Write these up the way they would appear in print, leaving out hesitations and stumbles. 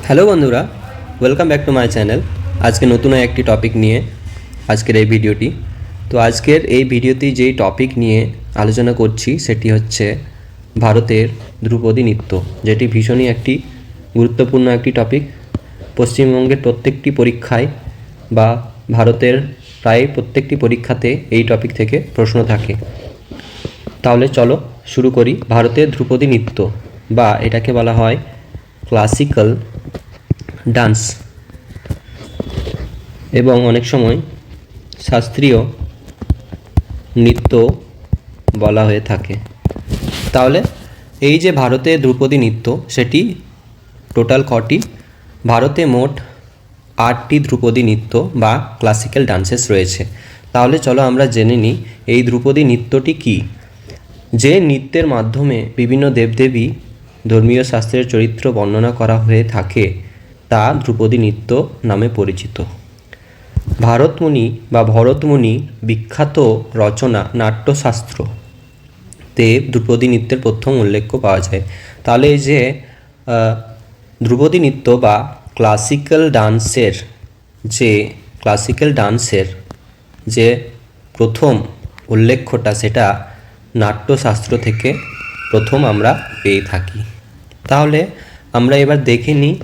Hello বন্ধুরা, welcome back to my channel. আজকে নতুন একটি টপিক নিয়ে আজকের এই ভিডিওটি। তো আজকের এই ভিডিওতে যেই টপিক নিয়ে আলোচনা করছি সেটি হচ্ছে ভারতের ধ্রুপদী নৃত্য, যেটি ভীষণই একটি গুরুত্বপূর্ণ একটি টপিক। পশ্চিমবঙ্গের প্রত্যেকটি পরীক্ষায় বা ভারতের প্রায় প্রত্যেকটি পরীক্ষাতে এই টপিক থেকে প্রশ্ন থাকে। তাহলে চলো শুরু করি। ভারতের ধ্রুপদী নৃত্য বা এটাকে বলা হয় ক্লাসিক্যাল ডান্স এবং অনেক সময় শাস্ত্রীয় নৃত্য বলা হয়ে থাকে। তাহলে এই যে ভারতে ধ্রুপদী নৃত্য সেটি টোটাল কটি? ভারতে মোট 8টি ধ্রুপদী নৃত্য বা ক্লাসিক্যাল ডান্সেস রয়েছে। তাহলে চলো আমরা জেনে নিই এই ধ্রুপদী নৃত্যটি কী। যে নৃত্যের মাধ্যমে বিভিন্ন দেবদেবী ধর্মীয় শাস্ত্রের চরিত্র বর্ণনা করা হয়ে থাকে তা ধ্রুপদী নৃত্য নামে পরিচিত। ভরতমুনি বিখ্যাত রচনা নাট্যশাস্ত্রতে ধ্রুপদী নৃত্যের প্রথম উল্লেখ পাওয়া যায়। তাহলে এই যে ধ্রুপদী নৃত্য বা ক্লাসিক্যাল ডান্সের যে প্রথম উল্লেখটা সেটা নাট্যশাস্ত্র থেকে প্রথম আমরা পেয়ে থাকি। তাহলে আমরা এবার দেখে নিই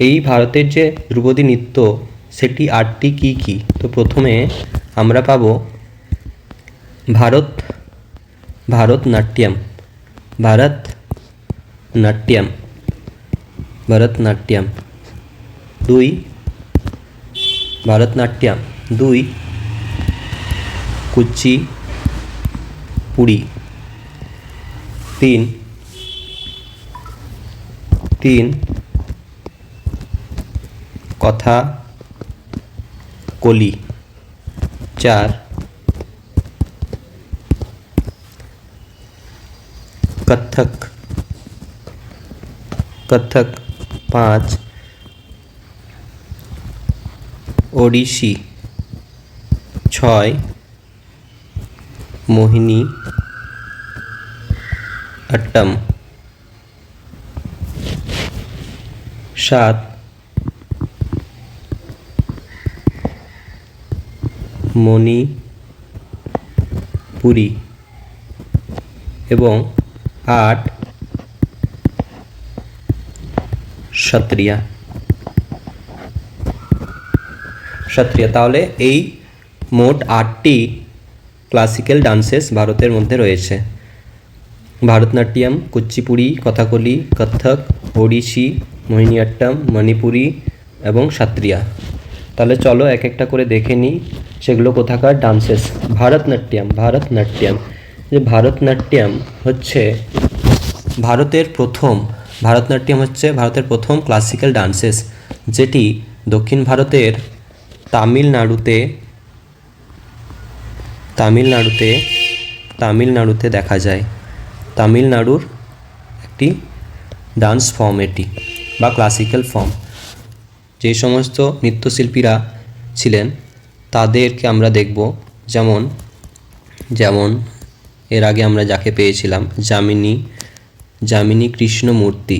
এই ভারতের যে ধ্রুপদী নৃত্য সেটি 8টি কী কী। তো প্রথমে আমরা পাবো ভারতনাট্যম। ভারতনাট্যম 2 কুচিপুড়ি। 3 কথাকলি। 4 কত্থক। 5 ওড়িশি। 6 মোহিনী আট্টম। 7 মণিপুরী এবং 8 সত্রিয়া। তাহলে এই মোট 8টি ক্লাসিক্যাল ডান্সেস ভারতের মধ্যে রয়েছে: ভারতনাট্যম, কুচিপুড়ি, কথাকলি, কত্থক, ওড়িশি, মোহিনীঅট্টম, মণিপুরী এবং সত্রিয়া। তাহলে চলো এক একটা করে দেখে নিই সেগুলো কোথাকার ডান্সেস। ভারতনাট্যম হচ্ছে ভারতের প্রথম ক্লাসিক্যাল ডান্সেস, যেটি দক্ষিণ ভারতের তামিলনাড়ুতে দেখা যায়। তামিলনাড়ুর একটি ডান্স ফর্ম এটি বা ক্লাসিক্যাল ফর্ম। যে সমস্ত নৃত্যশিল্পীরা ছিলেন তাদেরকে আমরা দেখব, যেমন এর আগে আমরা যাকে পেয়েছিলাম যামিনী কৃষ্ণমূর্তি।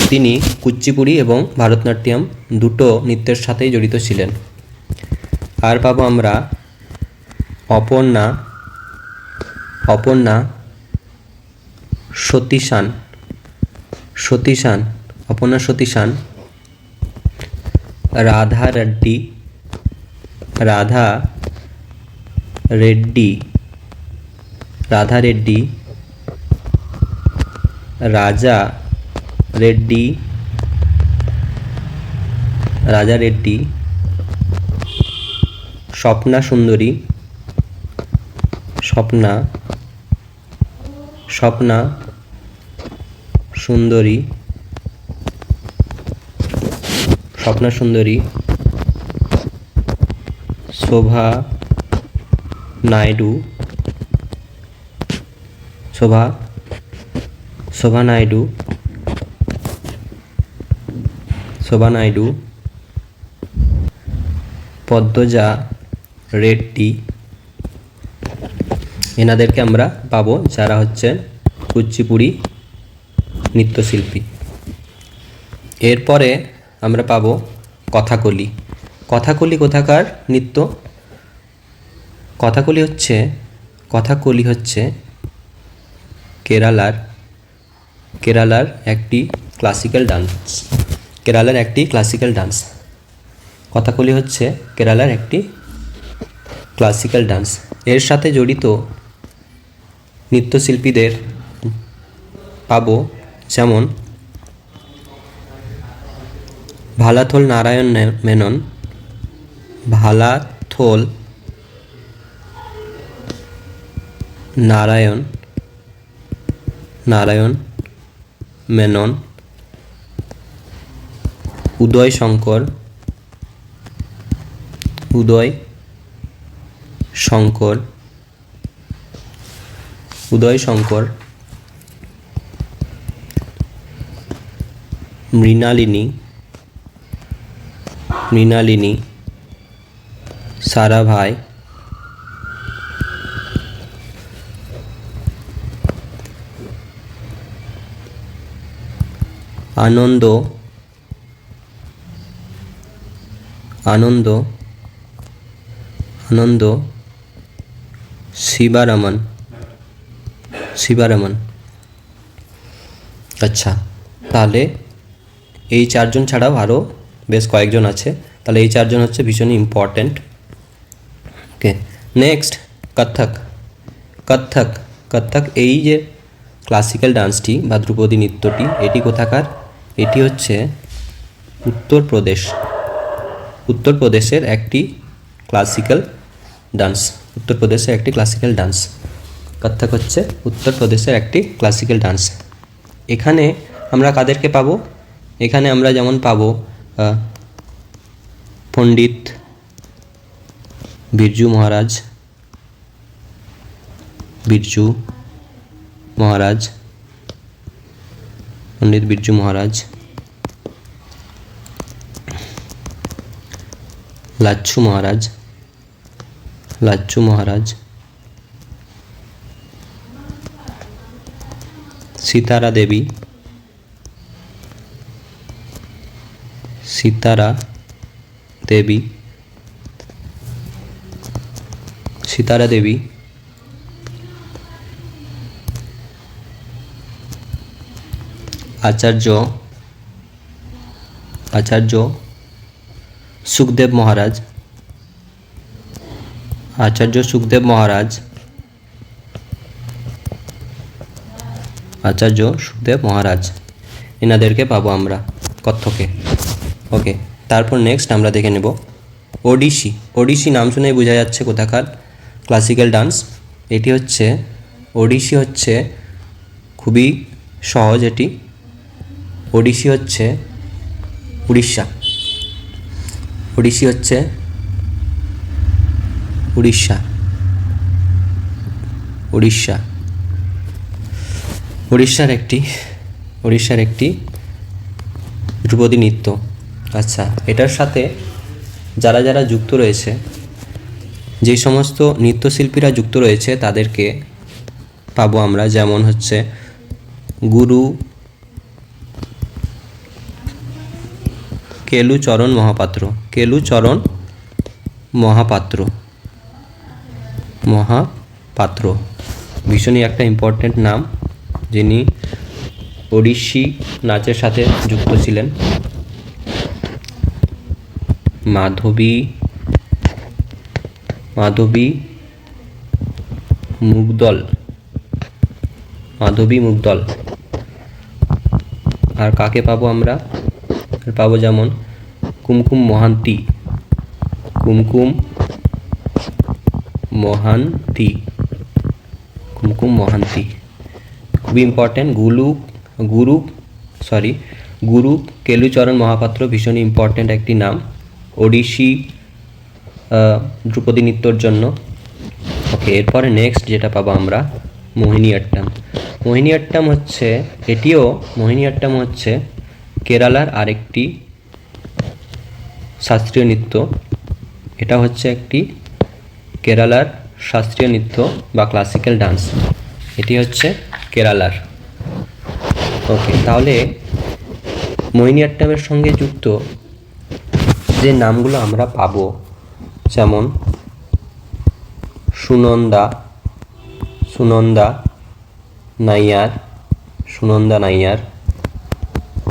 তিনি কুচিপুড়ি এবং ভারতনাট্যম দুটো নৃত্যের সাথেই জড়িত ছিলেন। আর পাবো আমরা অপর্ণা সতীশান, রাধা রেড্ডি, রাজা রেড্ডি, স্বপ্না সুন্দরী, শোভা নাইডু, পদ্মজা রেড্ডি, এনাদেরকে আমরা পাবো, যারা হচ্ছেন কুচিপুড়ি নৃত্যশিল্পী। এরপরে আমরা পাবো কথাকলি। কথাকলি কোথাকার নৃত্য? কথাকলি হচ্ছে কেরালার একটি ক্লাসিক্যাল ডান্স। কথাকলি হচ্ছে কেরালার একটি ক্লাসিক্যাল ডান্স। এর সাথে জড়িত নৃত্যশিল্পীদের পাবো, যেমন ভালাথল নারায়ণ মেনন, নারায়ণ মেনন, উদয় শঙ্কর, মৃণালিনী, সারাভাই, আনন্দ, শিবারামন। আচ্ছা, তাহলে এই চারজন ছাড়াও আরও বেশ কয়েকজন আছে, তাহলে এই চারজন হচ্ছে ভীষণই ইম্পর্ট্যান্ট। ওকে, নেক্সট কত্থক। এই যে ক্লাসিক্যাল ডান্সটি বা ধ্রুপদী নৃত্যটি, এটি কোথাকার? এটি হচ্ছে উত্তরপ্রদেশের একটি ক্লাসিক্যাল ডান্স। কত্থক হচ্ছে উত্তরপ্রদেশের একটি ক্লাসিক্যাল ডান্স। এখানে আমরা কাদেরকে পাবো? এখানে আমরা যেমন পাবো পণ্ডিত বিরজু মহারাজ, লাচ্ছু মহারাজ, সিতারা দেবী, আচার্য সুখদেব মহারাজ, এনাদেরকে পাবো আমরা কত্থকে। ওকে, তারপর নেক্সট আমরা দেখে নেব ওডিশি। নাম শুনেই বোঝা যাচ্ছে কোথাকার ক্লাসিক্যাল ডান্স। ওডিশি হচ্ছে খুবই সহজ। ওডিশি হচ্ছে উড়িষ্যা। উড়িষ্যার একটি ধ্রুপদী নৃত্য। আচ্ছা, এটার সাথে যারা যারা যুক্ত রয়েছে, যেই সমস্ত নৃত্যশিল্পীরা যুক্ত রয়েছে তাদেরকে পাবো আমরা, যেমন হচ্ছে গুরু কেলুচরণ মহাপাত্র, ভীষণই একটা ইম্পর্ট্যান্ট নাম, যিনি ওডিশি নাচের সাথে যুক্ত ছিলেন। মাধবী মুগদল, আর কাকে পাবো আমরা? পাবো যেমন কুমকুম মহান্তি, খুবই ইম্পর্ট্যান্ট। গুরু কেলুচরণ মহাপাত্র ভীষণই ইম্পর্ট্যান্ট একটি নাম ওডিশি ধ্রুপদী নৃত্যর জন্য। ওকে, এরপরে নেক্সট যেটা পাবো আমরা মোহিনীঅট্টম হচ্ছে কেরালার আরেকটি শাস্ত্রীয় নৃত্য। এটা হচ্ছে একটি কেরালার শাস্ত্রীয় নৃত্য বা ক্লাসিক্যাল ডান্স, এটি হচ্ছে কেরালার। ওকে, তাহলে মোহিনীঅট্টমের সঙ্গে যুক্ত যে নামগুলো আমরা পাবো, যেমন সুনন্দা, সুনন্দা নাইয়ার, সুনন্দা নাইয়ার,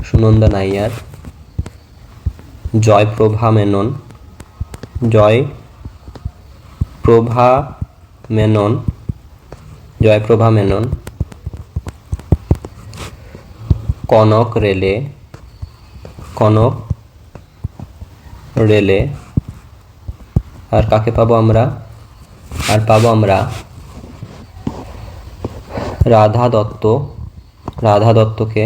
সুনন্দা নাইয়ার, জয়প্রভা মেনন, জয়প্রভা মেনন, জয়প্রভা মেনন, কনক রেলে, কনক রেলে। আর কাকে পাবো আমরা? আর পাবো আমরা রাধা দত্ত, রাধা দত্তকে,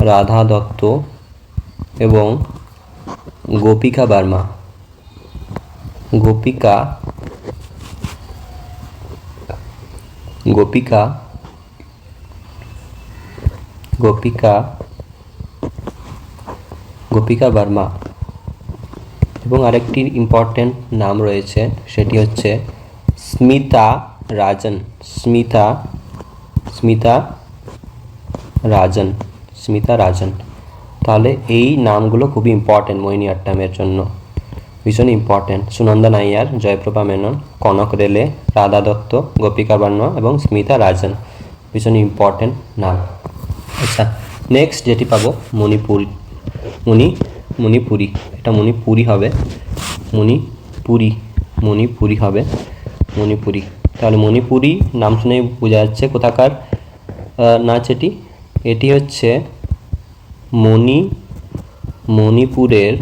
রাধা দত্ত এবং গোপিকা বার্মা, গোপিকা, গোপিকা, গোপিকা, গোপিকা বার্মা। এবং আরেকটি ইম্পর্টেন্ট নাম রয়েছে, সেটি হচ্ছে স্মিতা রাজন, স্মিতা, স্মিতা রাজন, স্মিতা রাজন। তাহলে এই নামগুলো খুবই ইম্পর্টেন্ট মোহিনীঅট্টমের জন্য, ভীষণ ইম্পর্টেন্ট। সুনন্দা নাইয়ার, জয়প্রভা মেনন, কনক রেলে, রাধা দত্ত, গোপিকা বার্মা এবং স্মিতা রাজন, ভীষণ ইম্পর্টেন্ট নাম। আচ্ছা, নেক্সট যেটি পাবো মণিপুর, মণিপুরি, এটা মণিপুরি হবে, মণিপুরি, মণিপুরি হবে, মণিপুরি। তাহলে মণিপুরি নাম শুনেই বোঝা যাচ্ছে কোথাকার নাচ এটি। এটি হচ্ছে মণিপুরের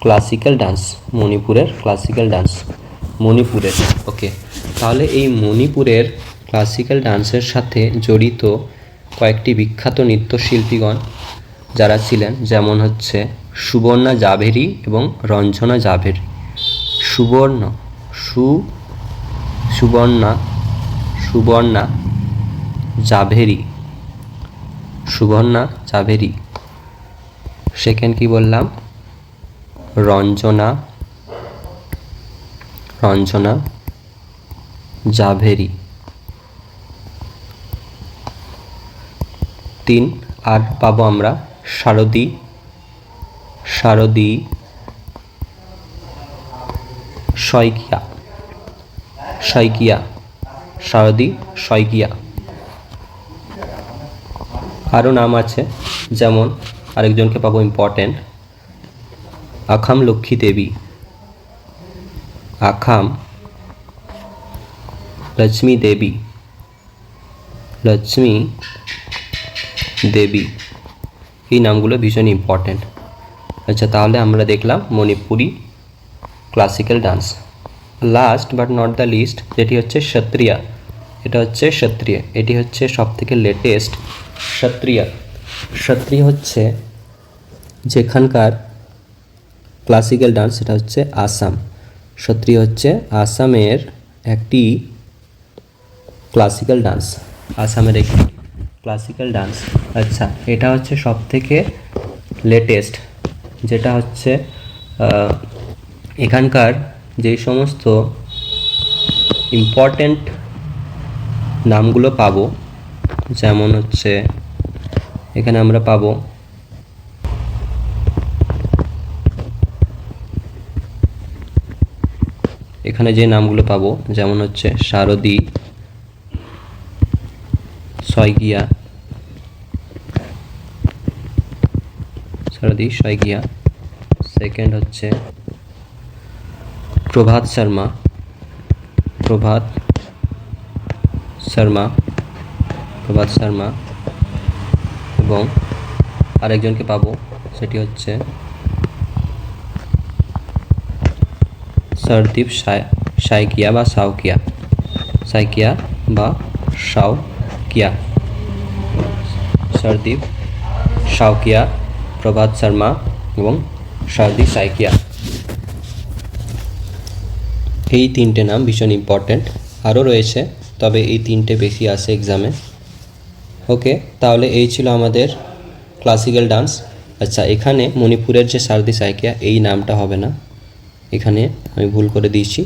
ক্লাসিক্যাল ডান্স, মণিপুরের ক্লাসিক্যাল ডান্স, মণিপুরের। ওকে, তাহলে এই মণিপুরের ক্লাসিক্যাল ডান্সের সাথে জড়িত কয়েকটি বিখ্যাত নৃত্যশিল্পীগণ যারা ছিলেন, যেমন হচ্ছে সুবর্ণা জাভেরি এবং রঞ্জনা জাভেরি। সুবর্ণা জাভেরি, সুবর্ণা জাভেরি। সেকেন্ড কি বললাম? রঞ্জনা জাভেরি। 3 আর পাবো আমরা শারদী শইকিয়া, শারদী শইকিয়া। আরও নাম আছে, যেমন আরেকজনকে পাবো ইম্পর্টেন্ট, আখাম লক্ষ্মী দেবী, আখাম লক্ষ্মী দেবী, লক্ষ্মী দেবী। এই নামগুলো ভীষণ ইম্পর্টেন্ট। আচ্ছা, তাহলে আমরা দেখলাম Manipuri classical dance. Last but not the least যেটি হচ্ছে সত্রিয়া, এটা হচ্ছে সত্রিয়া, এটি হচ্ছে সবথেকে লেটেস্ট। সত্রিয়া হচ্ছে যেখানকার ক্লাসিক্যাল ডান্স, সেটা হচ্ছে আসাম। সত্রিয়া হচ্ছে আসামের একটি ক্লাসিক্যাল ডান্স, আসামের একটি ক্লাসিক্যাল ডান্স। আচ্ছা, এটা হচ্ছে সবথেকে লেটেস্ট, যেটা হচ্ছে এখানকার যে সমস্ত ইম্পর্ট্যান্ট নামগুলো পাবো, যেমন হচ্ছে এখানে আমরা পাবো এখানে যে নামগুলো পাবো, যেমন হচ্ছে শারদী শইকিয়া, সেকেন্ড হচ্ছে প্রভাত শর্মা, এবং আরেকজনকে পাবো, সেটি হচ্ছে সরদীপ সাইকিয়া বা সাউকিয়া, সরদীপ সাউকিয়া, প্রভাত শর্মা এবং সরদীপ সাইকিয়া। এই 3টে নাম ভীষণ ইম্পর্ট্যান্ট, আরও রয়েছে, তবে এই 3টে বেশি আসে এক্সামে। ওকে, তাহলে এই ছিল আমাদের ক্লাসিক্যাল ডান্স। আচ্ছা, এখানে মণিপুরের যে সরদীপ সাইকিয়া, এই নামটা হবে না, এখানে আমি ভুল করে দিয়েছি,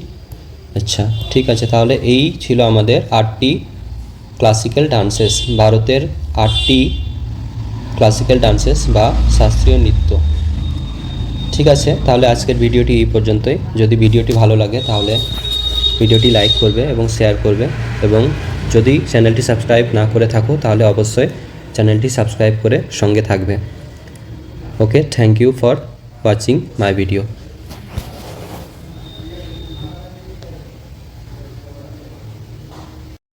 আচ্ছা, ঠিক আছে, তাহলে এই ছিল আমাদের 8টি ক্লাসিক্যাল ডান্সেস, ভারতের 8টি ক্লাসিক্যাল ডান্সেস বা শাস্ত্রীয় নৃত্য। ঠিক আছে, তাহলে আজকের ভিডিওটি এই পর্যন্তই। যদি ভিডিওটি ভালো লাগে তাহলে ভিডিওটি লাইক করবে এবং শেয়ার করবে, এবং যদি চ্যানেলটি সাবস্ক্রাইব না করে থাকো তাহলে অবশ্যই চ্যানেলটি সাবস্ক্রাইব করে সঙ্গে থাকবে। Okay, thank you for watching my video.